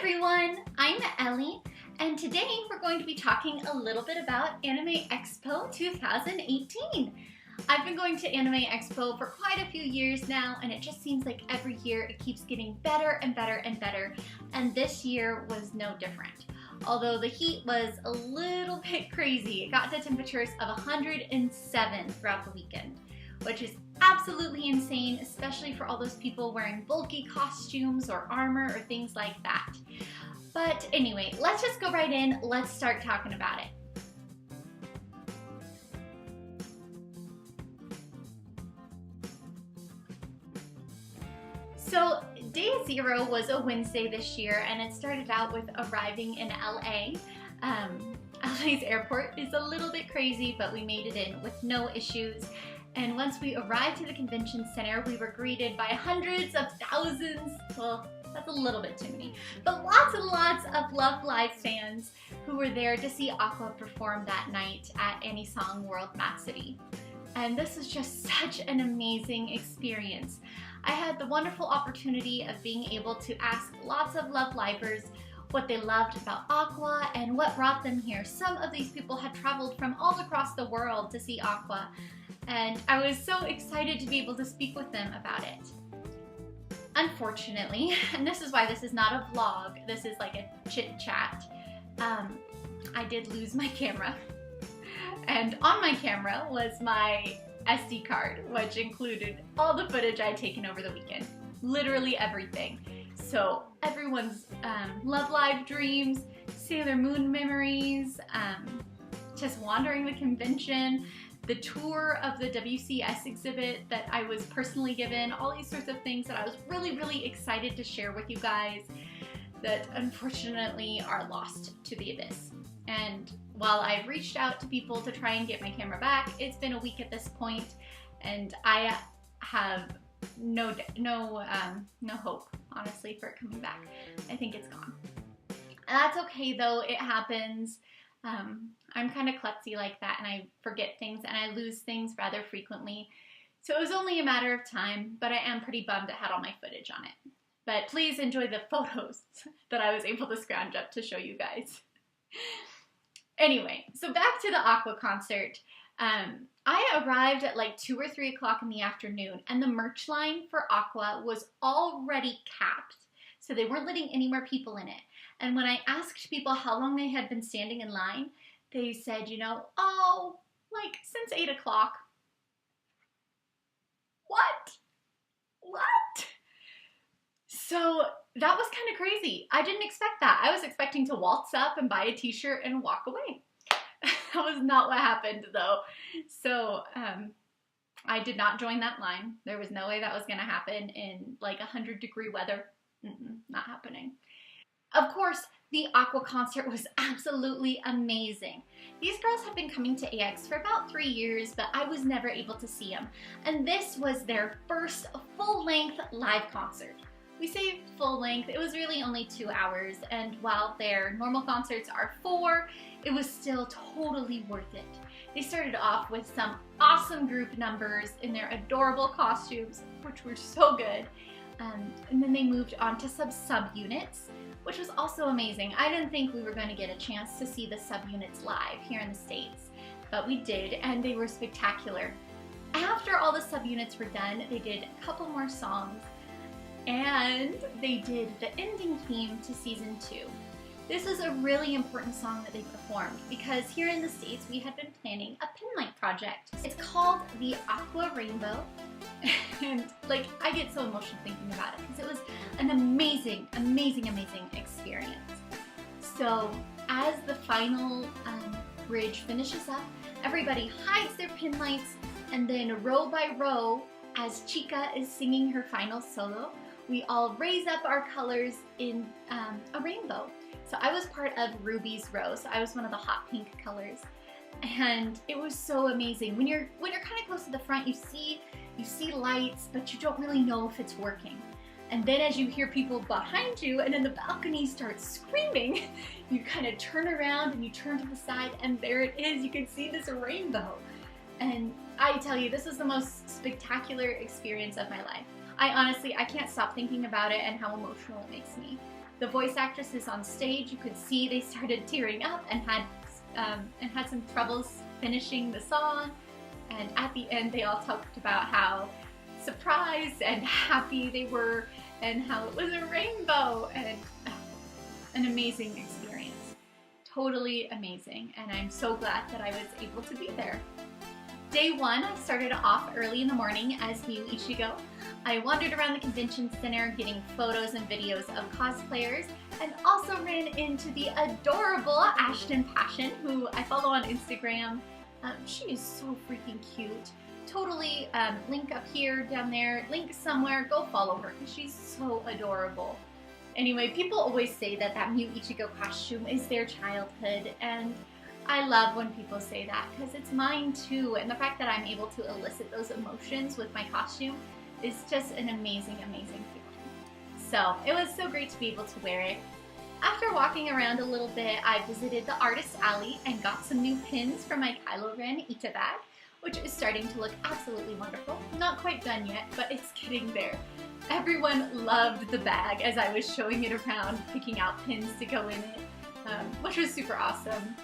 everyone, I'm Ellie, and today we're going to be talking a little bit about Anime Expo 2018. I've been going to Anime Expo for quite a few years now, and it just seems like every year it keeps getting better and better and better, and this year was no different. Although the heat was a little bit crazy, it got to temperatures of 107 throughout the weekend, which is absolutely insane, especially for all those people wearing bulky costumes or armor or things like that. But anyway, let's just go right in. Let's start talking about it. So day 0 was a Wednesday this year, and it started out with arriving in LA. LA's airport is a little bit crazy, but we made it in with no issues. And once we arrived to the convention center, we were greeted by hundreds of thousands, well, that's a little bit too many, but lots and lots of Love Live fans who were there to see Aqua perform that night at Anisong World Mad City. And this was just such an amazing experience. I had the wonderful opportunity of being able to ask lots of Love Livers what they loved about Aqua and what brought them here. Some of these people had traveled from all across the world to see Aqua, and I was so excited to be able to speak with them about it. Unfortunately, and this is why this is not a vlog, this is like a chit chat, I did lose my camera. And on my camera was my SD card, which included all the footage I had taken over the weekend. Literally everything. So everyone's Love Live dreams, Sailor Moon memories, just wandering the convention, the tour of the WCS exhibit that I was personally given, all these sorts of things that I was really excited to share with you guys that unfortunately are lost to the abyss. And while I've reached out to people to try and get my camera back, it's been a week at this point, and I have no hope, honestly, for it coming back. I think it's gone. And that's okay though, it happens. I'm kind of klutzy like that, and I forget things and I lose things rather frequently. So it was only a matter of time, but I am pretty bummed it had all my footage on it. But please enjoy the photos that I was able to scrounge up to show you guys. Anyway, so back to the Aqua concert. I arrived at like 2 or 3 o'clock in the afternoon, and the merch line for Aqua was already capped, so they weren't letting any more people in it. And when I asked people how long they had been standing in line, they said, you know, oh, like since 8 o'clock. What? So that was kind of crazy. I didn't expect that. I was expecting to waltz up and buy a t-shirt and walk away. That was not what happened though. So I did not join that line. There was no way that was going to happen in like 100-degree weather. Not happening. Of course, the Aqua concert was absolutely amazing. These girls have been coming to AX for about 3 years, but I was never able to see them. And this was their first full-length live concert. We say full length, it was really only 2 hours, and while their normal concerts are 4, it was still totally worth it. They started off with some awesome group numbers in their adorable costumes, which were so good, and then they moved on to some subunits, which was also amazing. I didn't think we were going to get a chance to see the subunits live here in the States, but we did, and they were spectacular. After all the subunits were done, they did a couple more songs, and they did the ending theme to season 2. This is a really important song that they performed because here in the States we had been planning a pinlight project. It's called the Aqua Rainbow, and like I get so emotional thinking about it because it was an amazing experience. So as the final bridge finishes up, everybody hides their pinlights, and then row by row, as Chica is singing her final solo, we all raise up our colors in a rainbow. So I was part of Ruby's row, so I was one of the hot pink colors, and it was so amazing. When you're kind of close to the front, you see lights, but you don't really know if it's working. And then as you hear people behind you and in the balcony start screaming, you kind of turn around and you turn to the side, and there it is. You can see this rainbow. And I tell you, this is the most spectacular experience of my life. I can't stop thinking about it and how emotional it makes me. The voice actresses on stage, you could see they started tearing up and had some troubles finishing the song. And at the end, they all talked about how surprised and happy they were and how it was a rainbow, and an amazing experience. Totally amazing, and I'm so glad that I was able to be there. Day one, I started off early in the morning as Miu Ichigo. I wandered around the convention center getting photos and videos of cosplayers, and also ran into the adorable Ashton Passion, who I follow on Instagram. She is so freaking cute. Totally, link up here, down there, link somewhere, go follow her because she's so adorable. Anyway, people always say that Miu Ichigo costume is their childhood, and I love when people say that because it's mine too, and the fact that I'm able to elicit those emotions with my costume is just an amazing, amazing feeling. So it was so great to be able to wear it. After walking around a little bit, I visited the artist alley and got some new pins for my Kylo Ren Ita bag, which is starting to look absolutely wonderful. Not quite done yet, but it's getting there. Everyone loved the bag as I was showing it around, picking out pins to go in it, which was super awesome.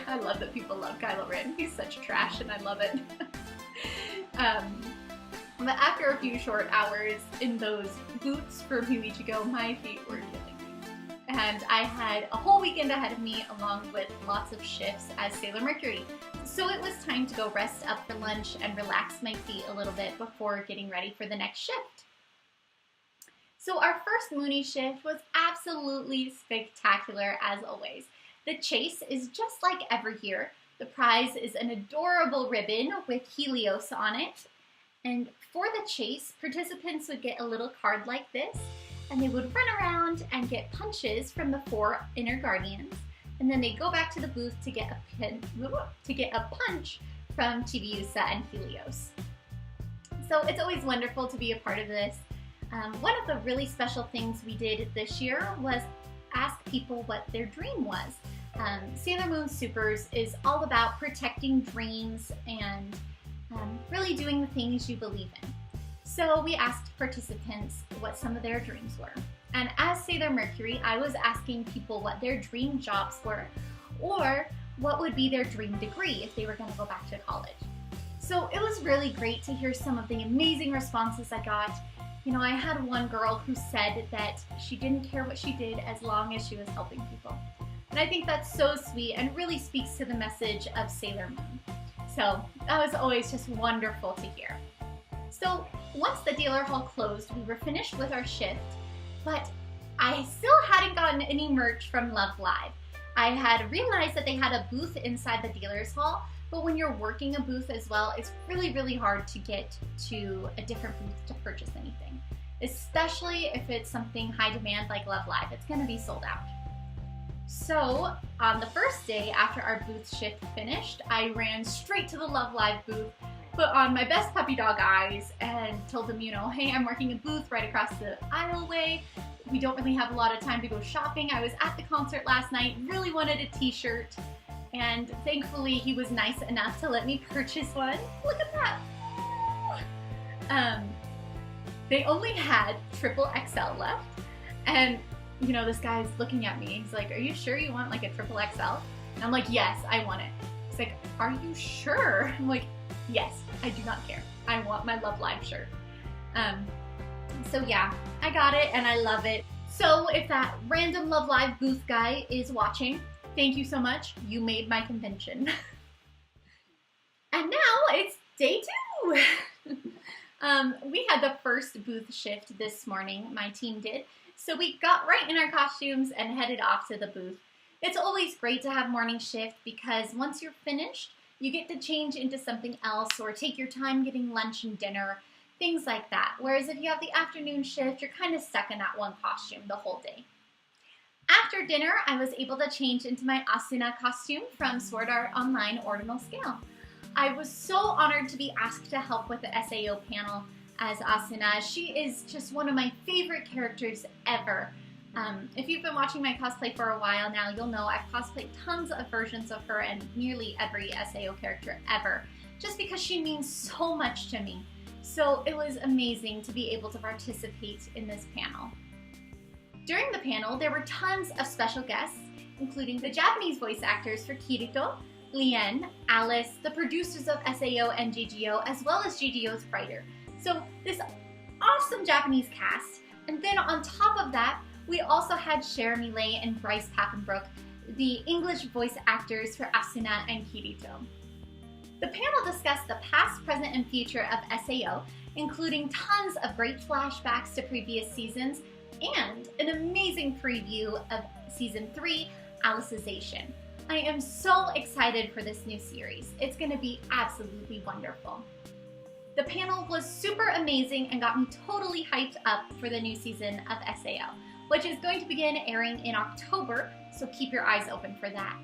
I love that people love Kylo Ren. He's such trash and I love it. But after a few short hours in those boots for Miu Ichigo, my feet were killing me. And I had a whole weekend ahead of me along with lots of shifts as Sailor Mercury. So it was time to go rest up for lunch and relax my feet a little bit before getting ready for the next shift. So our first Mooney shift was absolutely spectacular as always. The chase is just like every year. The prize is an adorable ribbon with Helios on it. And for the chase, participants would get a little card like this, and they would run around and get punches from the 4 inner guardians, and then they'd go back to the booth to get a punch from Chibiusa and Helios. So it's always wonderful to be a part of this. One of the really special things we did this year was ask people what their dream was. Sailor Moon Supers is all about protecting dreams and really doing the things you believe in. So we asked participants what some of their dreams were. And as Sailor Mercury, I was asking people what their dream jobs were, or what would be their dream degree if they were going to go back to college. So it was really great to hear some of the amazing responses I got. You know, I had one girl who said that she didn't care what she did as long as she was helping people. And I think that's so sweet and really speaks to the message of Sailor Moon. So that was always just wonderful to hear. So once the dealer hall closed, we were finished with our shift, but I still hadn't gotten any merch from Love Live. I had realized that they had a booth inside the dealer's hall, but when you're working a booth as well, it's really, really hard to get to a different booth to purchase anything, especially if it's something high demand like Love Live. It's going to be sold out. So on the first day after our booth shift finished, I ran straight to the Love Live booth, put on my best puppy dog eyes, and told them, you know, hey, I'm working a booth right across the aisleway. We don't really have a lot of time to go shopping. I was at the concert last night, really wanted a t-shirt, and thankfully he was nice enough to let me purchase one. Look at that! They only had XXL left, and you know, this guy's looking at me. He's like, are you sure you want like a XXL? And I'm like, yes, I want it. He's like, are you sure? I'm like, yes, I do not care. I want my Love Live shirt. So yeah, I got it and I love it. So if that random Love Live booth guy is watching, thank you so much. You made my convention. And now it's day 2. We had the first booth shift this morning, my team did. So we got right in our costumes and headed off to the booth. It's always great to have morning shift because once you're finished, you get to change into something else or take your time getting lunch and dinner, things like that. Whereas if you have the afternoon shift, you're kind of stuck in that one costume the whole day. After dinner, I was able to change into my Asuna costume from Sword Art Online Ordinal Scale. I was so honored to be asked to help with the SAO panel as Asuna. She is just one of my favorite characters ever. If you've been watching my cosplay for a while now, you'll know I've cosplayed tons of versions of her and nearly every SAO character ever, just because she means so much to me. So it was amazing to be able to participate in this panel. During the panel, there were tons of special guests, including the Japanese voice actors for Kirito, Lien, Alice, the producers of SAO and JGO, as well as JGO's writer. So this awesome Japanese cast. And then on top of that, we also had Jeremy Lay and Bryce Papenbrook, the English voice actors for Asuna and Kirito. The panel discussed the past, present, and future of SAO, including tons of great flashbacks to previous seasons and an amazing preview of Season 3, Alicization. I am so excited for this new series. It's going to be absolutely wonderful. The panel was super amazing and got me totally hyped up for the new season of SAO, which is going to begin airing in October, so keep your eyes open for that.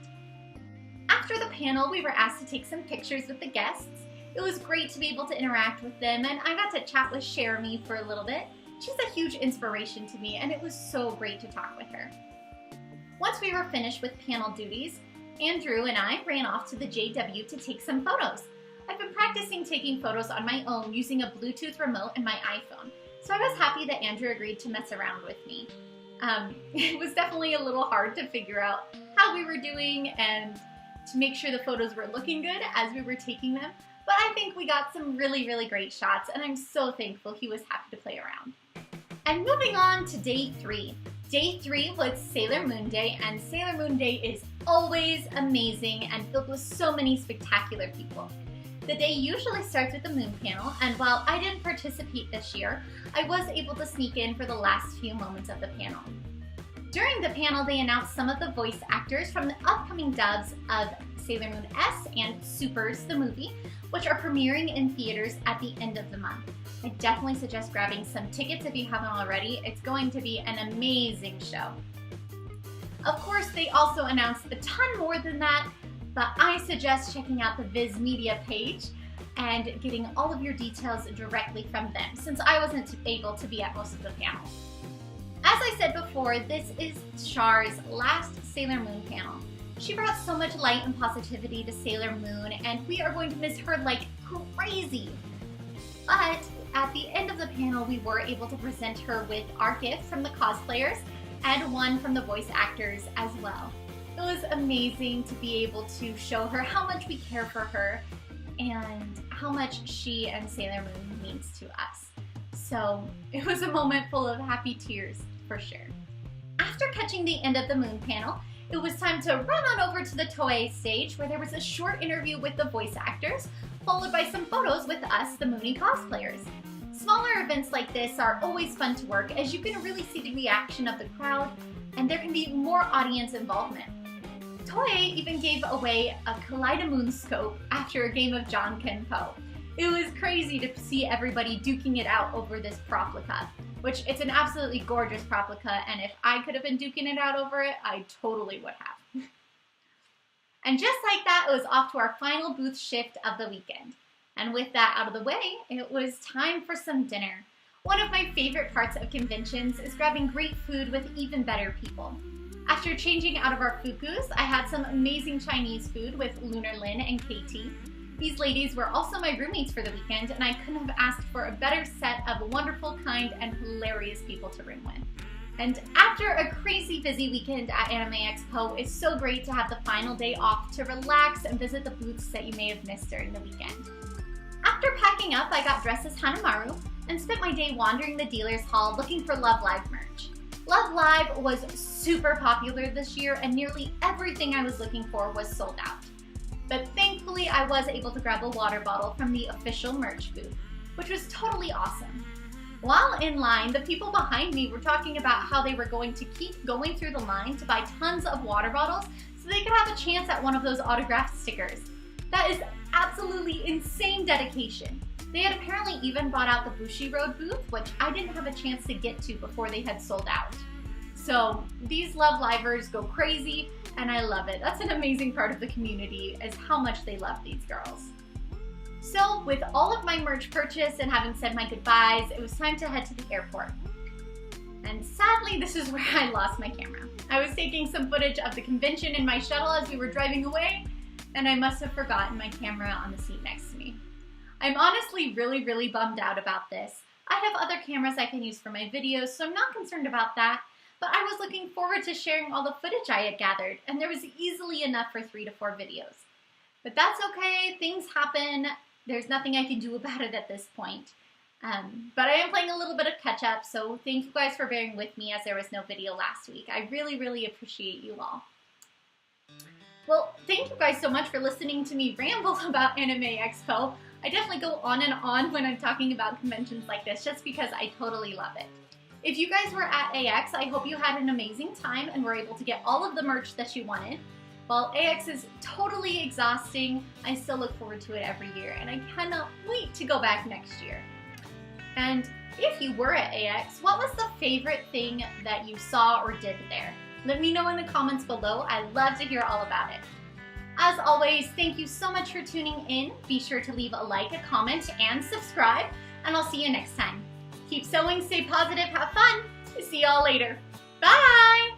After the panel, we were asked to take some pictures with the guests. It was great to be able to interact with them, and I got to chat with Jeremy for a little bit. She's a huge inspiration to me, and it was so great to talk with her. Once we were finished with panel duties, Andrew and I ran off to the JW to take some photos. I've been practicing taking photos on my own using a Bluetooth remote and my iPhone, so I was happy that Andrew agreed to mess around with me. It was definitely a little hard to figure out how we were doing and to make sure the photos were looking good as we were taking them, but I think we got some really great shots, and I'm so thankful he was happy to play around. And moving on to Day 3. Day 3 was Sailor Moon Day, and Sailor Moon Day is always amazing and filled with so many spectacular people. The day usually starts with the Moon panel, and while I didn't participate this year, I was able to sneak in for the last few moments of the panel. During the panel, they announced some of the voice actors from the upcoming dubs of Sailor Moon S and Supers the movie, which are premiering in theaters at the end of the month. I definitely suggest grabbing some tickets if you haven't already. It's going to be an amazing show. Of course, they also announced a ton more than that, but I suggest checking out the Viz Media page and getting all of your details directly from them, since I wasn't able to be at most of the panels. As I said before, this is Char's last Sailor Moon panel. She brought so much light and positivity to Sailor Moon, and we are going to miss her like crazy. But at the end of the panel, we were able to present her with our gift from the cosplayers and one from the voice actors as well. It was amazing to be able to show her how much we care for her and how much she and Sailor Moon means to us. So it was a moment full of happy tears for sure. After catching the end of the Moon panel, it was time to run on over to the Toei stage, where there was a short interview with the voice actors, followed by some photos with us, the Mooney cosplayers. Smaller events like this are always fun to work, as you can really see the reaction of the crowd, and there can be more audience involvement. Toei even gave away a Kaleidomoon scope after a game of John Ken Po. It was crazy to see everybody duking it out over this proplica, which it's an absolutely gorgeous proplica, and if I could have been duking it out over it, I totally would have. And just like that, it was off to our final booth shift of the weekend. And with that out of the way, it was time for some dinner. One of my favorite parts of conventions is grabbing great food with even better people. After changing out of our fukus, I had some amazing Chinese food with Lunar Lin and KT. These ladies were also my roommates for the weekend, and I couldn't have asked for a better set of wonderful, kind, and hilarious people to room with. And after a crazy busy weekend at Anime Expo, it's so great to have the final day off to relax and visit the booths that you may have missed during the weekend. After packing up, I got dressed as Hanamaru and spent my day wandering the dealer's hall looking for Love Live merch. Love Live was super popular this year, and nearly everything I was looking for was sold out. But thankfully, I was able to grab a water bottle from the official merch booth, which was totally awesome. While in line, the people behind me were talking about how they were going to keep going through the line to buy tons of water bottles so they could have a chance at one of those autographed stickers. That is absolutely insane dedication. They had apparently even bought out the Bushi Road booth, which I didn't have a chance to get to before they had sold out. So these Love Livers go crazy, and I love it. That's an amazing part of the community, is how much they love these girls. So with all of my merch purchase and having said my goodbyes, it was time to head to the airport. And sadly, this is where I lost my camera. I was taking some footage of the convention in my shuttle as we were driving away, and I must have forgotten my camera on the seat next to me. I'm honestly really bummed out about this. I have other cameras I can use for my videos, so I'm not concerned about that, but I was looking forward to sharing all the footage I had gathered, and there was easily enough for 3 to 4 videos. But that's okay, things happen, there's nothing I can do about it at this point. But I am playing a little bit of catch up, so thank you guys for bearing with me as there was no video last week. I really appreciate you all. Well, thank you guys so much for listening to me ramble about Anime Expo. I definitely go on and on when I'm talking about conventions like this just because I totally love it. If you guys were at AX, I hope you had an amazing time and were able to get all of the merch that you wanted. While AX is totally exhausting, I still look forward to it every year and I cannot wait to go back next year. And if you were at AX, what was the favorite thing that you saw or did there? Let me know in the comments below. I'd love to hear all about it. As always, thank you so much for tuning in. Be sure to leave a like, a comment, and subscribe, and I'll see you next time. Keep sewing, stay positive, have fun. See y'all later. Bye!